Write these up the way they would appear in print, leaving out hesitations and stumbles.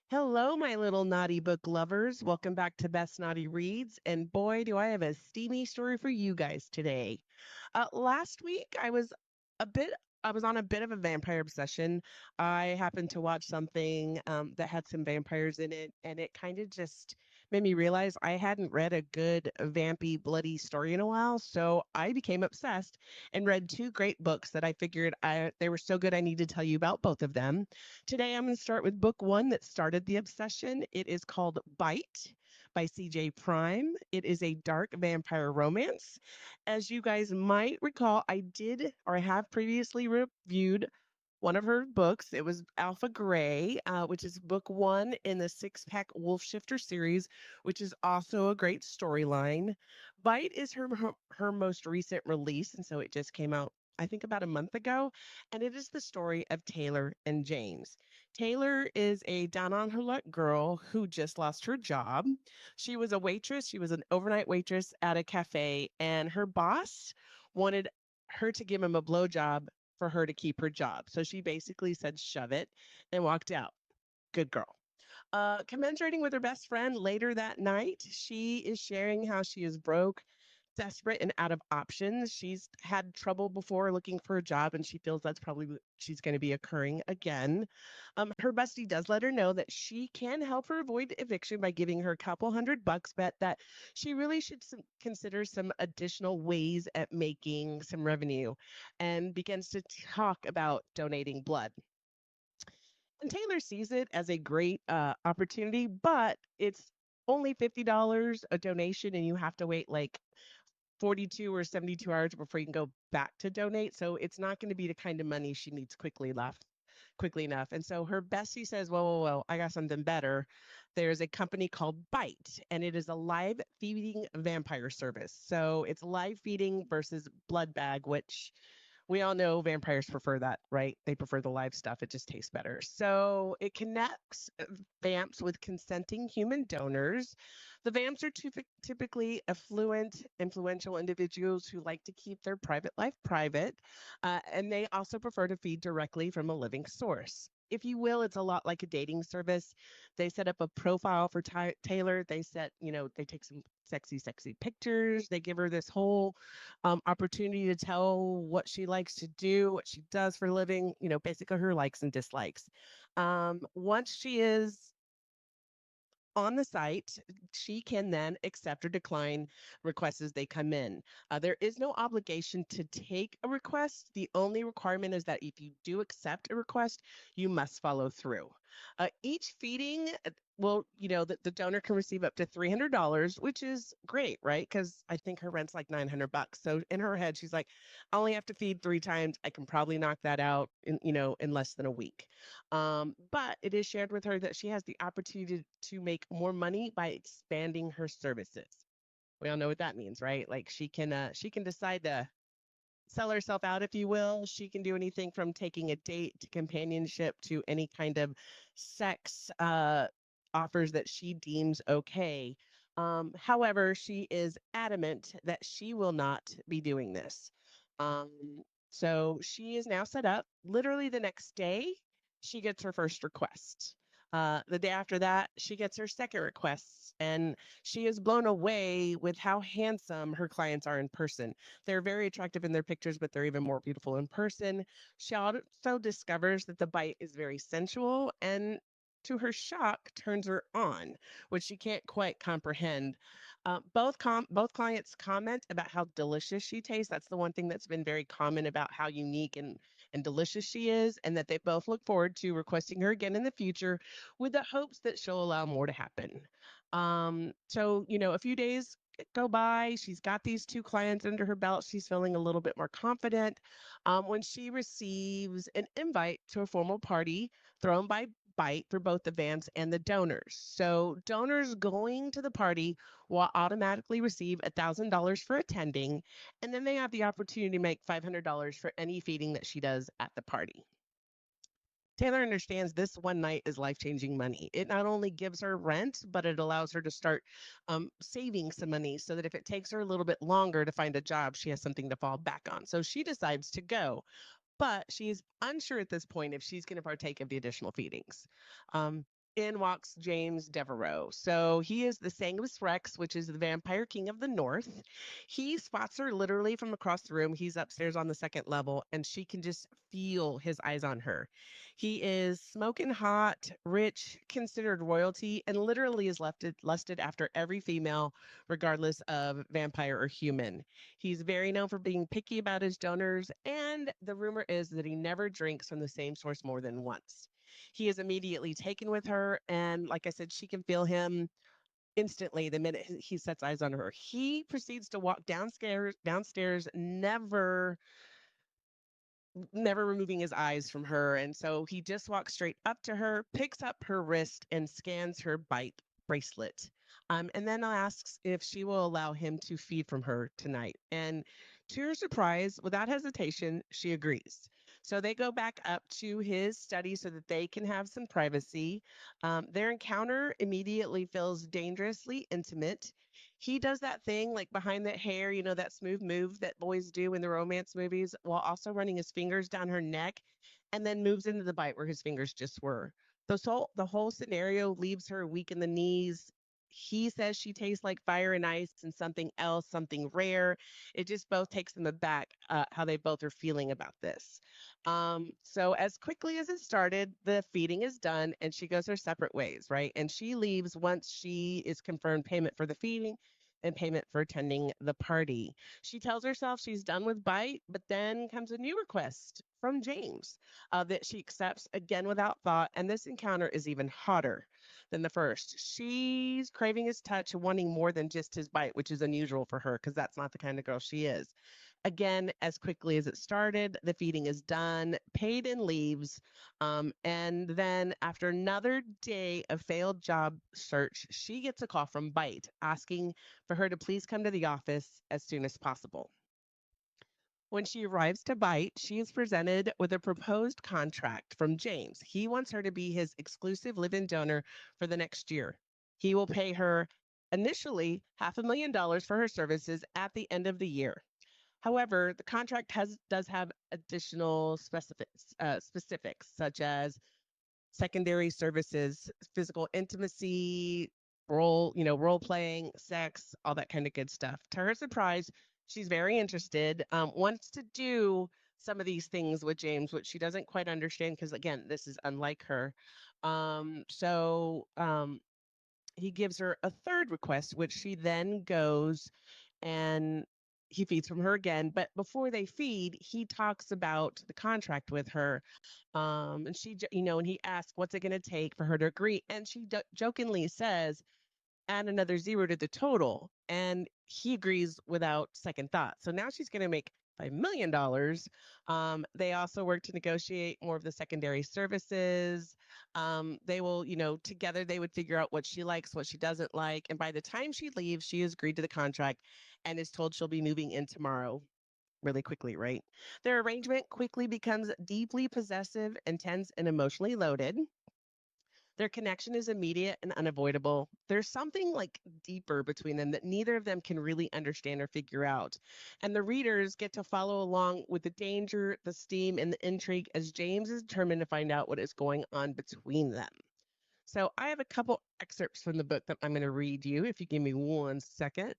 Hello, my little naughty book lovers. Welcome back to Best Naughty Reads. And boy, do I have a steamy story for you guys today. Last week, a bit. I was on a bit of a vampire obsession. I happened to watch something that had some vampires in it, and it kind of just made me realize I hadn't read a good, vampy, bloody story in a while. So I became obsessed and read two great books that I figured they were so good I need to tell you about both of them. Today, I'm going to start with book one that started the obsession. It is called Bite by CJ Prime. It is a dark vampire romance. As you guys might recall, I have previously reviewed one of her books. It was Alpha Gray, which is book one in the Six Pack Wolf Shifter series, which is also a great storyline. Bite is her most recent release, and so it just came out, I think, about a month ago. And it is the story of Taylor and James. Taylor is a down on her luck girl who just lost her job. She was a waitress, she was an overnight waitress at a cafe, and her boss wanted her to give him a blowjob for her to keep her job. So she basically said, shove it, and walked out. Good girl. Commensurating with her best friend later that night, she is sharing how she is broke, desperate, and out of options. She's had trouble before looking for a job, and she feels that's probably what she's going to be occurring again. Her bestie does let her know that she can help her avoid eviction by giving her a couple $100, but that she really should consider some additional ways at making some revenue, and begins to talk about donating blood. And Taylor sees it as a great opportunity, but it's only $50 a donation, and you have to wait like 42 or 72 hours before you can go back to donate. So it's not going to be the kind of money she needs quickly enough. And so her bestie says, well, I got something better. There's a company called Bite, and it is a live feeding vampire service. So it's live feeding versus blood bag, which we all know vampires prefer that, right? They prefer the live stuff. It just tastes better. So it connects vamps with consenting human donors. The vamps are typically affluent, influential individuals who like to keep their private life private, and they also prefer to feed directly from a living source. If you will, it's a lot like a dating service. They set up a profile for Taylor. They take some sexy pictures. They give her this whole opportunity to tell what she likes to do, what she does for a living, basically her likes and dislikes. Once she is on the site, she can then accept or decline requests as they come in. There is no obligation to take a request. The only requirement is that if you do accept a request, you must follow through. Each feeding the donor can receive up to $300, which is great, right? Because I think her rent's like $900. So in her head, she's like, I only have to feed 3 times. I can probably knock that out in less than a week. But it is shared with her that she has the opportunity to make more money by expanding her services. We all know what that means, right? Like she can decide to sell herself out, if you will. She can do anything from taking a date to companionship to any kind of sex offers that she deems okay. However, she is adamant that she will not be doing this. Um, so she is now set up. Literally the next day, she gets her first request. The day after that, she gets her second request, and she is blown away with how handsome her clients are in person. They're very attractive in their pictures, but they're even more beautiful in person. She also discovers that the bite is very sensual and, to her shock, turns her on, which she can't quite comprehend. Both clients comment about how delicious she tastes. That's the one thing that's been very common about how unique and delicious she is, and that they both look forward to requesting her again in the future with the hopes that she'll allow more to happen. A few days go by. She's got these two clients under her belt. She's feeling a little bit more confident when she receives an invite to a formal party thrown by Bite for both the Vamps and the donors. So, donors going to the party will automatically receive $1,000 for attending, and then they have the opportunity to make $500 for any feeding that she does at the party. Taylor understands this one night is life changing money. It not only gives her rent, but it allows her to start saving some money so that if it takes her a little bit longer to find a job, she has something to fall back on. So she decides to go, but she's unsure at this point if she's going to partake of the additional feedings. Um, in walks James Devereaux. So he is the Sanguis Rex, which is the vampire king of the north. He spots her literally from across the room. He's upstairs on the second level, and she can just feel his eyes on her. He is smoking hot, rich, considered royalty, and literally is lusted after every female, regardless of vampire or human. He's very known for being picky about his donors, and the rumor is that he never drinks from the same source more than once. He is immediately taken with her, and like I said, she can feel him instantly the minute he sets eyes on her. He proceeds to walk downstairs, never removing his eyes from her. And so he just walks straight up to her, picks up her wrist, and scans her bite bracelet. And then asks if she will allow him to feed from her tonight. And to her surprise, without hesitation, she agrees. So they go back up to his study so that they can have some privacy. Their encounter immediately feels dangerously intimate. He does that thing like behind that hair, that smooth move that boys do in the romance movies, while also running his fingers down her neck and then moves into the bite where his fingers just were. The whole scenario leaves her weak in the knees. He says she tastes like fire and ice and something else, something rare. It just both takes them aback how they both are feeling about this. So as quickly as it started, the feeding is done and she goes her separate ways, right? And she leaves once she is confirmed payment for the feeding and payment for attending the party. She tells herself she's done with Bite, but then comes a new request from James that she accepts again without thought. And this encounter is even hotter than the first. She's craving his touch and wanting more than just his bite, which is unusual for her because that's not the kind of girl she is. Again, as quickly as it started, the feeding is done, paid and leaves. And then after another day of failed job search, she gets a call from Bite asking for her to please come to the office as soon as possible. When she arrives to Bite, she is presented with a proposed contract from James. He wants her to be his exclusive live in donor for the next year. He will pay her initially $500,000 for her services at the end of the year. However, the contract does have additional specifics such as secondary services, physical intimacy, role playing, sex, all that kind of good stuff. To her surprise, she's very interested, wants to do some of these things with James, which she doesn't quite understand because, again, this is unlike her. So he gives her a third request, which she then goes and he feeds from her again. But before they feed, he talks about the contract with her. And and he asks, what's it going to take for her to agree? And she jokingly says, add another zero to the total. And he agrees without second thought. So now she's going to make $5 million. They also work to negotiate more of the secondary services. They will, together they would figure out what she likes, what she doesn't like. And by the time she leaves, she has agreed to the contract and is told she'll be moving in tomorrow really quickly, right? Their arrangement quickly becomes deeply possessive, intense, and emotionally loaded. Their connection is immediate and unavoidable. There's something like deeper between them that neither of them can really understand or figure out. And the readers get to follow along with the danger, the steam, and the intrigue as James is determined to find out what is going on between them. So I have a couple excerpts from the book that I'm going to read you if you give me 1 second.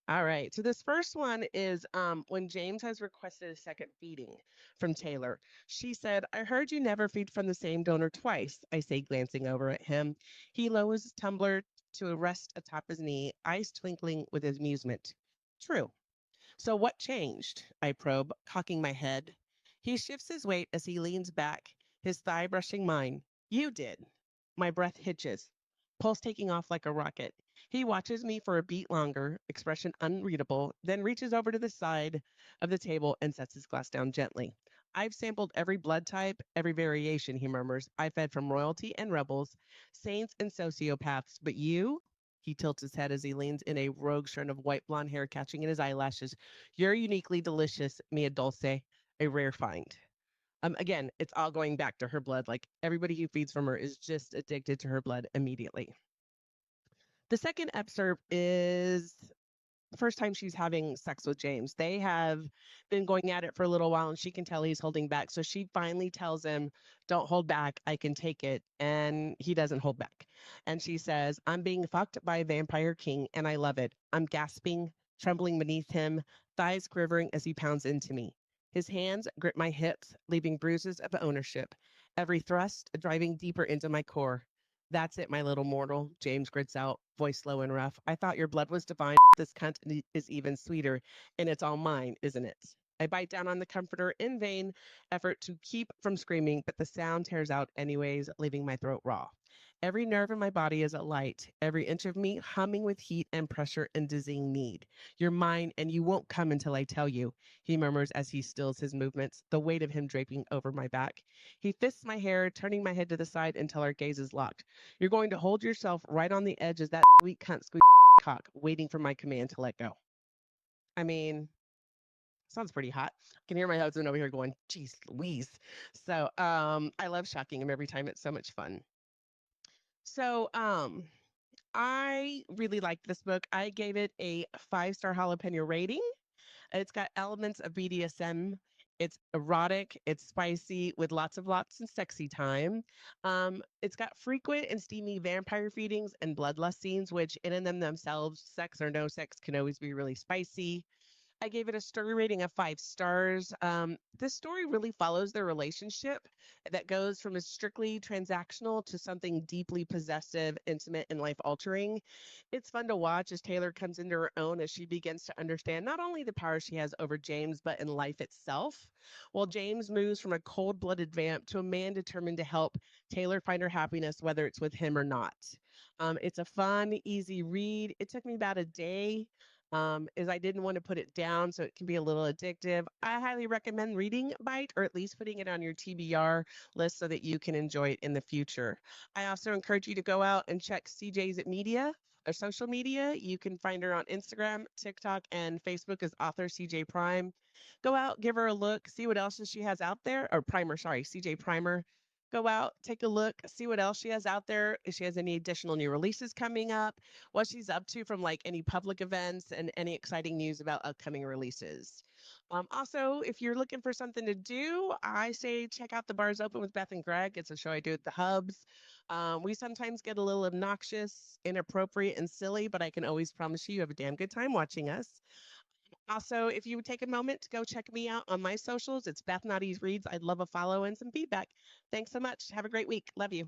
All right. So this first one is when James has requested a second feeding from Taylor. She said, I heard you never feed from the same donor twice, I say, glancing over at him. He lowers his tumbler to rest atop his knee, eyes twinkling with amusement. True. So what changed? I probe, cocking my head. He shifts his weight as he leans back, his thigh brushing mine. You did. My breath hitches, pulse taking off like a rocket. He watches me for a beat longer, expression unreadable, then reaches over to the side of the table and sets his glass down gently. I've sampled every blood type, every variation, he murmurs. I fed from royalty and rebels, saints and sociopaths, but you? He tilts his head as he leans in, a rogue strand of white blonde hair catching in his eyelashes. You're uniquely delicious, mia dulce, a rare find. Again, it's all going back to her blood. Like everybody who feeds from her is just addicted to her blood immediately. The second excerpt is the first time she's having sex with James. They have been going at it for a little while and she can tell he's holding back. So she finally tells him, "Don't hold back. I can take it." And he doesn't hold back. And she says, "I'm being fucked by a vampire king and I love it. I'm gasping, trembling beneath him, thighs quivering as he pounds into me. His hands grip my hips, leaving bruises of ownership, every thrust driving deeper into my core. That's it, my little mortal," James grits out, voice low and rough. "I thought your blood was divine. This cunt is even sweeter, and it's all mine, isn't it?" I bite down on the comforter in vain effort to keep from screaming, but the sound tears out anyways, leaving my throat raw. Every nerve in my body is alight, every inch of me humming with heat and pressure and dizzying need. "You're mine, and you won't come until I tell you," he murmurs as he stills his movements, the weight of him draping over my back. He fists my hair, turning my head to the side until our gaze is locked. "You're going to hold yourself right on the edge as that sweet cunt squeaks cock, waiting for my command to let go." I mean, sounds pretty hot. I can hear my husband over here going, "Geez, Louise." So I love shocking him every time. It's so much fun. So I really liked this book. I gave it a 5-star jalapeno rating. It's got elements of BDSM. It's erotic, it's spicy with lots and sexy time. It's got frequent and steamy vampire feedings and bloodlust scenes, which in and them themselves, sex or no sex, can always be really spicy. I gave it a story rating of 5 stars. This story really follows their relationship that goes from a strictly transactional to something deeply possessive, intimate, and life altering. It's fun to watch as Taylor comes into her own as she begins to understand not only the power she has over James, but in life itself. While James moves from a cold blooded vamp to a man determined to help Taylor find her happiness, whether it's with him or not. It's a fun, easy read. It took me about a day is I didn't want to put it down, so it can be a little addictive. I highly recommend reading Bite or at least putting it on your TBR list so that you can enjoy it in the future. I also encourage you to go out and check CJ's media or social media. You can find her on Instagram, TikTok, and Facebook as author CJ Prime. Go out, give her a look, see what else she has out there, or Primer, sorry, CJ Primer. Go out, take a look, see what else she has out there. If she has any additional new releases coming up, what she's up to from like any public events and any exciting news about upcoming releases. Also, if you're looking for something to do, I say check out The Bars Open with Beth and Greg. It's a show I do at the Hubs. We sometimes get a little obnoxious, inappropriate, and silly, but I can always promise you have a damn good time watching us. Also, if you would take a moment to go check me out on my socials, it's Beth Naughty's Reads. I'd love a follow and some feedback. Thanks so much. Have a great week. Love you.